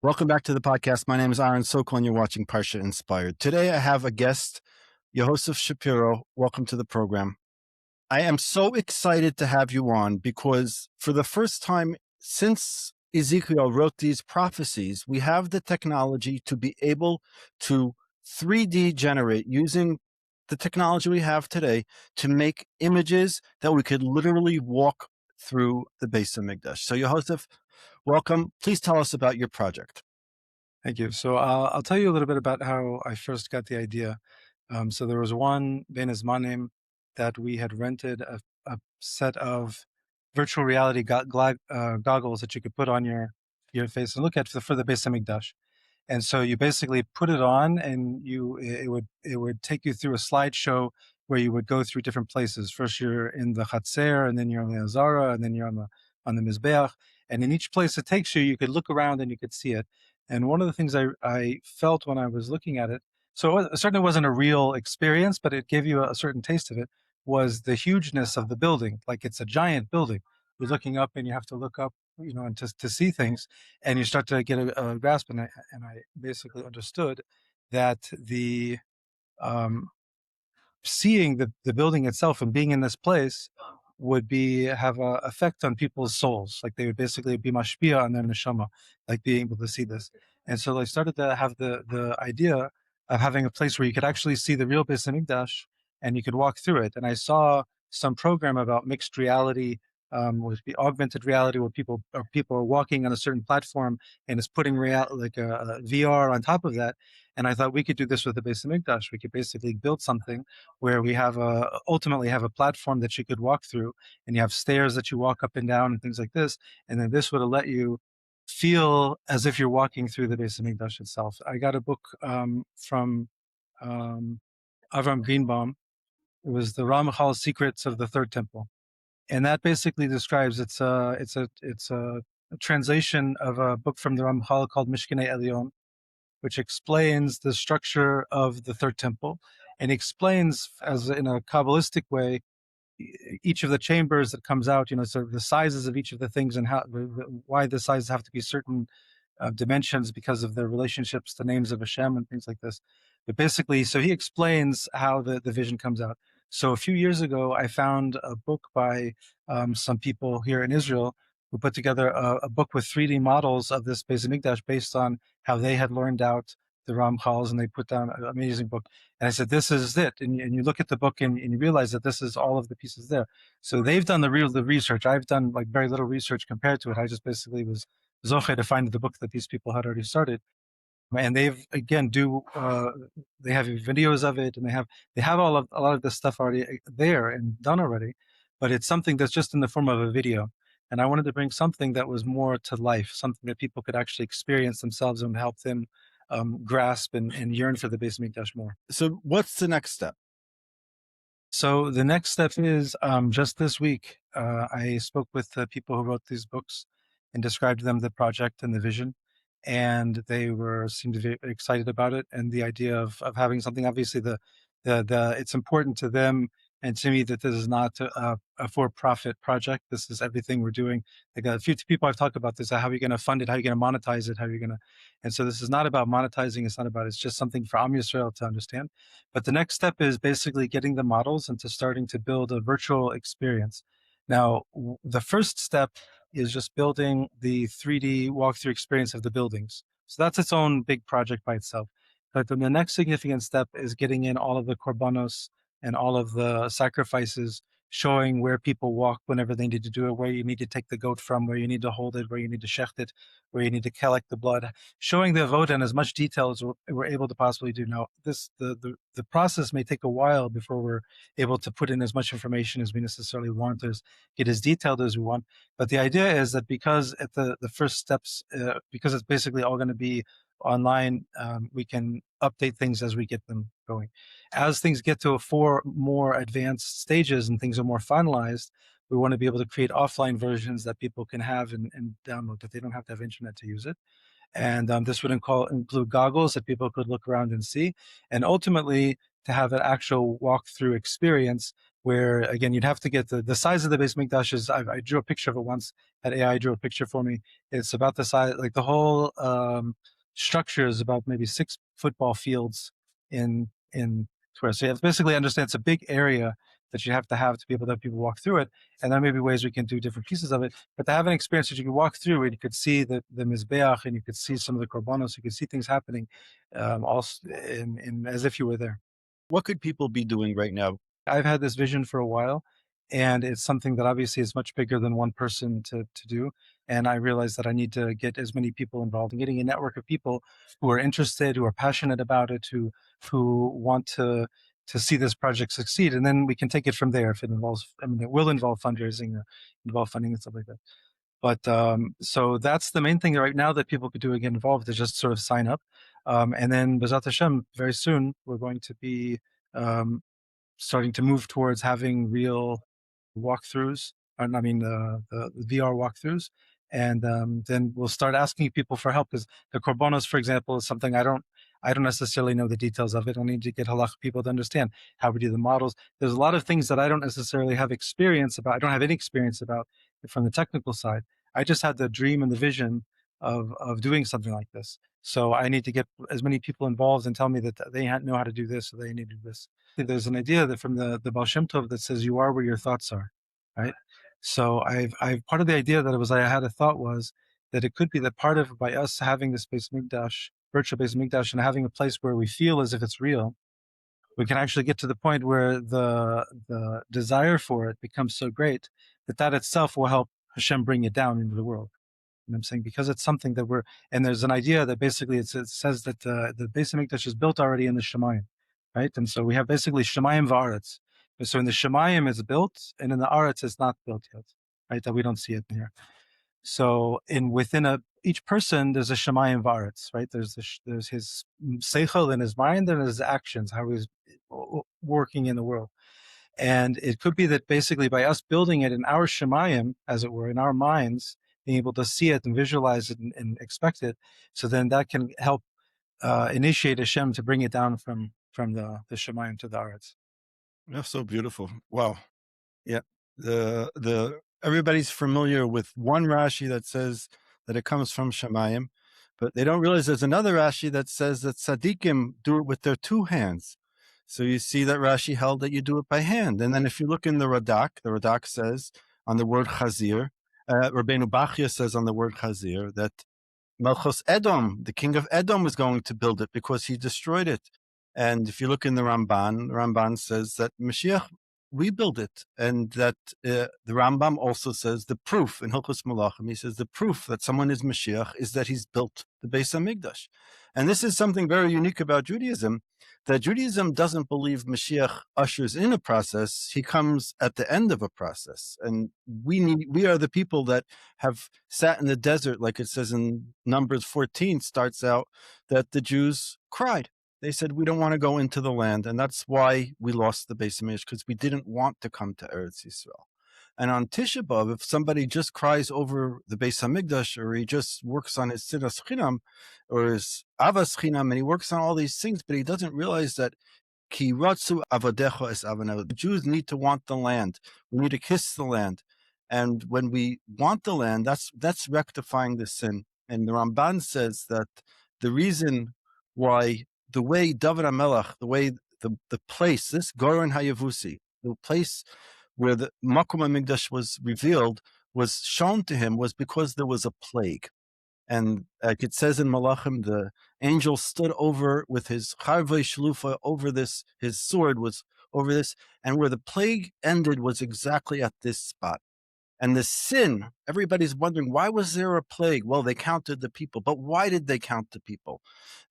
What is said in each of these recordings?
Welcome back to the podcast. My name is Aaron Sokol, and you're watching Parsha Inspired. Today, I have a guest, Yehosef Shapiro. Welcome to the program. I am so excited to have you on because for the first time since Ezekiel wrote these prophecies, we have the technology to be able to 3D generate using the technology we have today to make images that we could literally walk through the Beis Hamikdash. So, Yehosef, welcome. Please tell us about your project. Thank you. So I'll tell you a little bit about how I first got the idea. So there was one Ben Zmanim that we had rented a set of virtual reality goggles that you could put on your face and look at for the Beis Hamikdash. And so you basically put it on, and it would take you through a slideshow where you would go through different places. First, you're in the Chatzer, and then you're on the Azara, and then you're on the Mizbeach. And in each place it takes you, you could look around and you could see it. And one of the things I felt when I was looking at it, so it certainly wasn't a real experience, but it gave you a certain taste of it, was the hugeness of the building. Like, it's a giant building. You're looking up, and you have to look up, and to see things, and you start to get a grasp. And I basically understood that the seeing the building itself and being in this place would have a effect on people's souls. Like, they would basically be mashpia on their neshama, like being able to see this. And so I started to have the idea of having a place where you could actually see the real Beis Hamikdash and you could walk through it. And I saw some program about mixed reality, would be augmented reality, where people are walking on a certain platform and it's putting like a VR on top of that. And I thought we could do this with the Beis Hamikdash. We could basically build something where we ultimately have a platform that you could walk through, and you have stairs that you walk up and down and things like this. And then this would let you feel as if you're walking through the Beis Hamikdash itself. I got a book from Avram Greenbaum. It was the Ramachal's Secrets of the Third Temple, and that basically describes it's a translation of a book from the Ramchal called Mishkanei Elyon, which explains the structure of the Third Temple, and explains, as in a Kabbalistic way, each of the chambers that comes out, sort of the sizes of each of the things, and why the sizes have to be certain dimensions because of their relationships to names of Hashem and things like this. But basically, so he explains how the vision comes out. So a few years ago, I found a book by some people here in Israel who put together a book with 3D models of this Beis Hamikdash based on how they had learned out the Ramchals, and they put down an amazing book. And I said, this is it. And you look at the book and you realize that this is all of the pieces there. So they've done the research. I've done like very little research compared to it. I just basically was zoche to find the book that these people had already started. And they've, again, they have videos of it, and they have a lot of this stuff already there and done already, but it's something that's just in the form of a video. And I wanted to bring something that was more to life, something that people could actually experience themselves and help them grasp and yearn for the Beis Hamikdash more. So what's the next step? So the next step is just this week, I spoke with the people who wrote these books and described to them the project and the vision, and they seemed to be very excited about it and the idea of having something. Obviously, it's important to them and to me that this is not a for-profit project. This is everything we're doing. Like, a few people I've talked about this: how are you going to fund it? How are you going to monetize it? How are you going to? And so this is not about monetizing. It's not about. It's just something for Am Yisrael to understand. But the next step is basically getting the models and to starting to build a virtual experience. Now, the first step is just building the 3D walkthrough experience of the buildings. So that's its own big project by itself. But then the next significant step is getting in all of the korbanos and all of the sacrifices, showing where people walk whenever they need to do it, where you need to take the goat from, where you need to hold it, where you need to shecht it, where you need to collect the blood, showing the avoda in as much detail as we're able to possibly do. Now, the process may take a while before we're able to put in as much information as we necessarily want, or get as detailed as we want. But the idea is that because at the first steps, because it's basically all going to be online, we can update things as we get them going. As things get to more advanced stages and things are more finalized, we want to be able to create offline versions that people can have and download, that they don't have to have internet to use it. And this would include goggles that people could look around and see, and ultimately to have an actual walkthrough experience where again you'd have to get the size of the base mikdash is. I drew a picture of it once. Had AI drew a picture for me. It's about the size, like the whole structure is about maybe 6 football fields in square. So you have to basically understand it's a big area that you have to be able to have people walk through it. And there may be ways we can do different pieces of it. But to have an experience that you can walk through and you could see the mizbeach and you could see some of the korbanos, you could see things happening, also in as if you were there. What could people be doing right now? I've had this vision for a while, and it's something that obviously is much bigger than one person to do. And I realized that I need to get as many people involved and getting a network of people who are interested, who are passionate about it, who want to see this project succeed. And then we can take it from there if it involves, I mean, it will involve fundraising, involve funding and stuff like that. But so that's the main thing right now that people could do to get involved is just sort of sign up. And then B'ezrat Hashem, very soon, we're going to be um, starting to move towards having real walkthroughs. I mean, the VR walkthroughs, and then we'll start asking people for help. Because the korbanos, for example, is something I don't necessarily know the details of it. I need to get halach people to understand how we do the models. There's a lot of things that I don't necessarily have experience about. I don't have any experience about from the technical side. I just had the dream and the vision of doing something like this. So I need to get as many people involved and tell me that they know how to do this, or they need to do this. There's an idea that from the Baal Shem Tov that says you are where your thoughts are, right? So I've part of the idea that I had a thought was that it could be that part of by us having this base mikdash, virtual base mikdash, and having a place where we feel as if it's real, we can actually get to the point where the desire for it becomes so great that that itself will help Hashem bring it down into the world. And I'm saying because it's something that and there's an idea that basically it says that the Beis Hamikdash is built already in the Shemayim, right? And so we have basically Shemayim v'aretz. So in the Shemayim it's built, and in the Aretz it's not built yet, right? That we don't see it here. So within each person there's a Shemayim v'aretz, right? There's his seichel in his mind and his actions, how he's working in the world. And it could be that basically by us building it in our Shemayim, as it were, in our minds, being able to see it and visualize it and expect it, so then that can help initiate Hashem to bring it down from the Shemayim to the Aretz. That's so beautiful. Wow. Yeah. The everybody's familiar with one Rashi that says that it comes from Shemayim, but they don't realize there's another Rashi that says that tzaddikim do it with their 2 hands. So you see that Rashi held that you do it by hand. And then if you look in the Radak says on the word chazir, Rabbeinu Bachya says on the word chazir that Melchos Edom, the king of Edom, was going to build it because he destroyed it. And if you look in the Ramban says that Mashiach rebuild it, and that the Rambam also says the proof in Hilchos Malachim. He says the proof that someone is Mashiach is that he's built the Beis Hamikdash, and this is something very unique about Judaism. That Judaism doesn't believe Mashiach ushers in a process; he comes at the end of a process, and we are the people that have sat in the desert, like it says in Numbers 14. Starts out that the Jews cried. They said, we don't want to go into the land. And that's why we lost the Beis Hamikdash, because we didn't want to come to Eretz Yisrael. And on Tisha B'Av, if somebody just cries over the Beis Hamikdash, or he just works on his Sinas Chinam, or his Avas Chinam, and he works on all these things, but he doesn't realize that Ki ratzu avadecha es avanel. The Jews need to want the land. We need to kiss the land. And when we want the land, that's rectifying the sin. And the Ramban says that the reason why the way David HaMelech, the way the place, this Goren HaYavusi, the place where the Makom HaMikdash was revealed, was shown to him, was because there was a plague. And like it says in Malachim, the angel stood over with his Charvei Shlufa over this, his sword was over this, and where the plague ended was exactly at this spot. And the sin, everybody's wondering, why was there a plague? Well, they counted the people. But why did they count the people?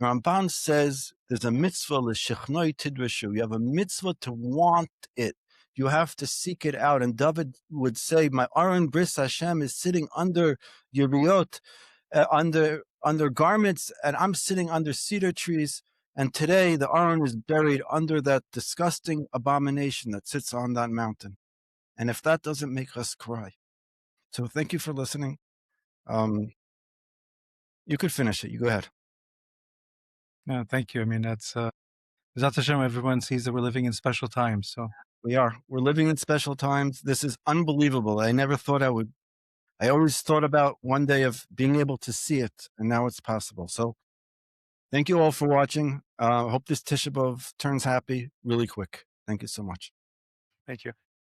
Ramban says there's a mitzvah, l'shechnoi tidrashu. You have a mitzvah to want it. You have to seek it out. And David would say, my Aron Bris Hashem is sitting under Yeriot, under garments, and I'm sitting under cedar trees. And today the Aron is buried under that disgusting abomination that sits on that mountain. And if that doesn't make us cry. So thank you for listening. You could finish it. You go ahead. No, thank you. I mean, that's B'ezrat Hashem, everyone sees that we're living in special times. So We are. We're living in special times. This is unbelievable. I never thought I would. I always thought about one day of being able to see it, and now it's possible. So thank you all for watching. I hope this Tisha B'Av turns happy really quick. Thank you so much. Thank you.